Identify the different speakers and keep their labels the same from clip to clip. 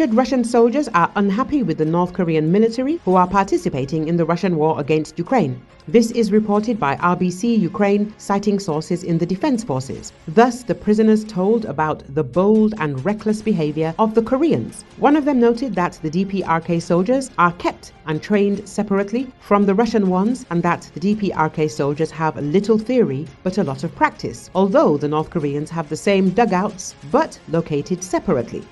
Speaker 1: Captured Russian soldiers are unhappy with the North Korean military who are participating in the Russian war against Ukraine. This is reported by RBC-Ukraine, citing sources in the defense forces. Thus, the prisoners told about the bold and reckless behavior of the Koreans. One of them noted that the DPRK soldiers are kept and trained separately from the Russian ones, and that the DPRK soldiers have little theory but a lot of practice, although the North Koreans have the same dugouts but located separately.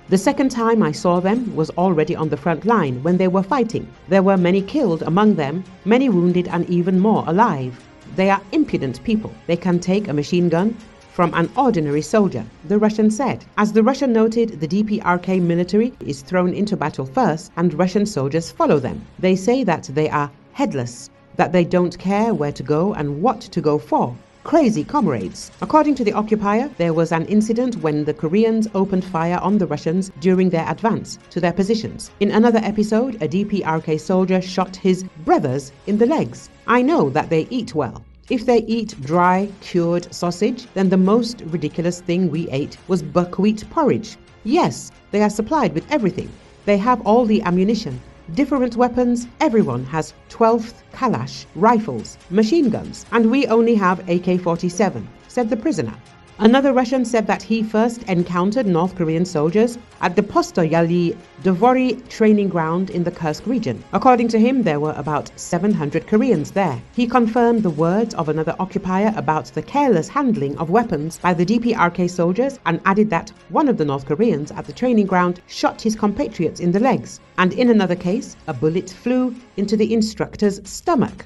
Speaker 1: The second time I saw them was already on the front line when they were fighting. There were many killed among them, many wounded and even more alive. They are impudent people. They can take a machine gun from an ordinary soldier, the Russian said. As the Russian noted, the DPRK military is thrown into battle first and Russian soldiers follow them. They say that they are headless, that they don't care where to go and what to go for. Crazy comrades. According to the occupier, there was an incident when the Koreans opened fire on the Russians during their advance to their positions. In another episode, a DPRK soldier shot his brothers in the legs. I know that they eat well. If they eat dry, cured sausage, then the most ridiculous thing we ate was buckwheat porridge. Yes, they are supplied with everything. They have all the ammunition, different weapons. Everyone has 12th Kalash rifles, machine guns, and we only have AK-47, said the prisoner. Another Russian said that he first encountered North Korean soldiers at the Postoyali Dvory training ground in the Kursk region. According to him, there were about 700 Koreans there. He confirmed the words of another occupier about the careless handling of weapons by the DPRK soldiers and added that one of the North Koreans at the training ground shot his compatriots in the legs. And in another case, a bullet flew into the instructor's stomach.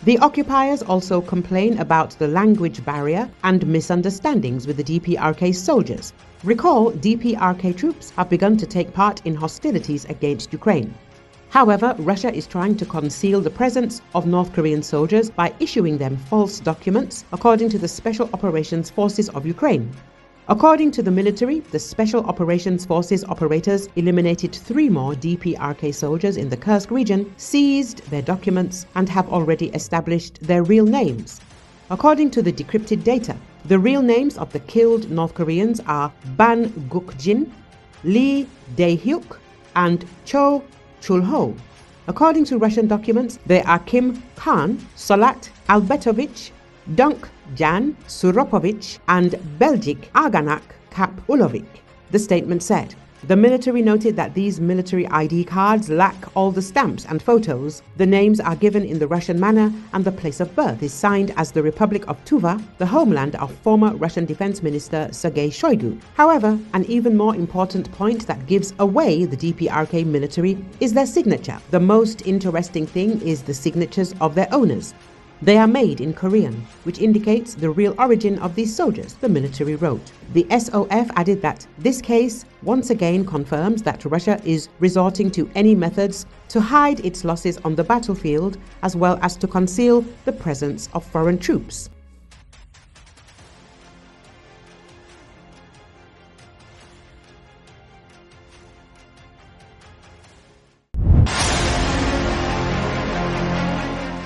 Speaker 1: The occupiers also complain about the language barrier and misunderstandings with the DPRK soldiers. Recall, DPRK troops have begun to take part in hostilities against Ukraine. However, Russia is trying to conceal the presence of North Korean soldiers by issuing them false documents, according to the Special Operations Forces of Ukraine. According to the military, the Special Operations Forces operators eliminated 3 more DPRK soldiers in the Kursk region, seized their documents, and have already established their real names. According to the decrypted data, the real names of the killed North Koreans are Ban Gukjin, Lee Dae-hyuk, and Cho Chul-ho. According to Russian documents, they are Kim Khan, Solat Albertovich, Dunk Jan Suropovich, and Belgic Aganak Kap-Ulovic, the statement said. The military noted that these military ID cards lack all the stamps and photos. The names are given in the Russian manner and the place of birth is signed as the Republic of Tuva, the homeland of former Russian Defense Minister Sergei Shoigu. However, an even more important point that gives away the DPRK military is their signature. The most interesting thing is the signatures of their owners. They are made in Korean, which indicates the real origin of these soldiers, the military wrote. The SOF added that this case once again confirms that Russia is resorting to any methods to hide its losses on the battlefield, as well as to conceal the presence of foreign troops.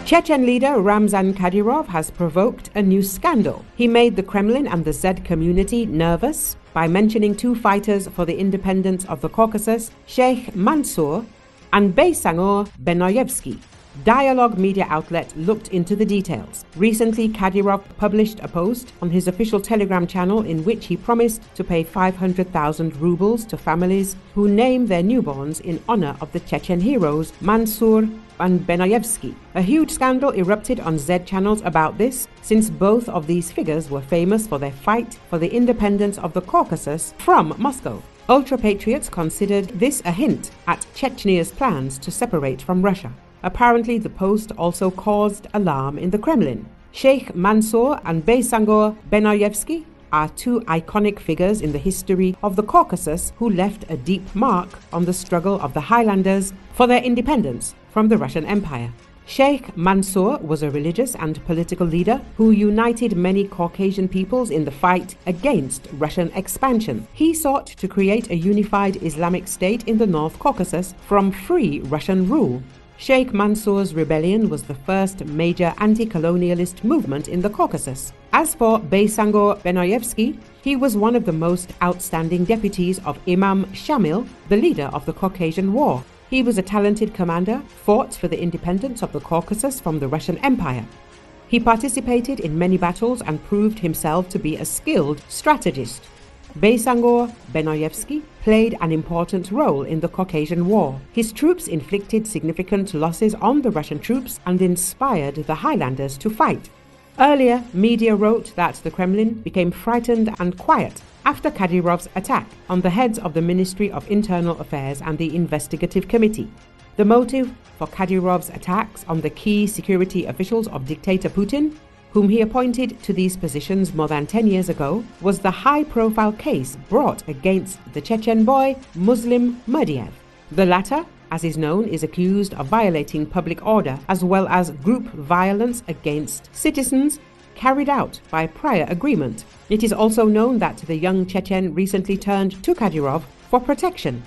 Speaker 1: Chechen leader Ramzan Kadyrov has provoked a new scandal. He made the Kremlin and the Z community nervous by mentioning 2 fighters for the independence of the Caucasus, Sheikh Mansour and Baysangour Benoyevsky. Dialogue media outlet looked into the details. Recently, Kadyrov published a post on his official Telegram channel in which he promised to pay 500,000 rubles to families who name their newborns in honor of the Chechen heroes Mansour and Benoyevsky. A huge scandal erupted on Z channels about this, since both of these figures were famous for their fight for the independence of the Caucasus from Moscow. Ultra-patriots considered this a hint at Chechnya's plans to separate from Russia. Apparently, the post also caused alarm in the Kremlin. Sheikh Mansour and Baysangour Benoyevsky are 2 iconic figures in the history of the Caucasus who left a deep mark on the struggle of the Highlanders for their independence from the Russian Empire. Sheikh Mansour was a religious and political leader who united many Caucasian peoples in the fight against Russian expansion. He sought to create a unified Islamic state in the North Caucasus from free Russian rule. Sheikh Mansour's rebellion was the first major anti-colonialist movement in the Caucasus. As for Beisangor Benoyevsky, he was one of the most outstanding deputies of Imam Shamil, the leader of the Caucasian War. He was a talented commander, fought for the independence of the Caucasus from the Russian Empire. He participated in many battles and proved himself to be a skilled strategist. Beisangor Benoyevsky played an important role in the Caucasian War. His troops inflicted significant losses on the Russian troops and inspired the Highlanders to fight. Earlier, media wrote that the Kremlin became frightened and quiet after Kadyrov's attack on the heads of the Ministry of Internal Affairs and the Investigative Committee. The motive for Kadyrov's attacks on the key security officials of dictator Putin, whom he appointed to these positions more than 10 years ago, was the high-profile case brought against the Chechen boy Muslim Murdiev. The latter, as is known, is accused of violating public order as well as group violence against citizens carried out by prior agreement. It is also known that the young Chechen recently turned to Kadyrov for protection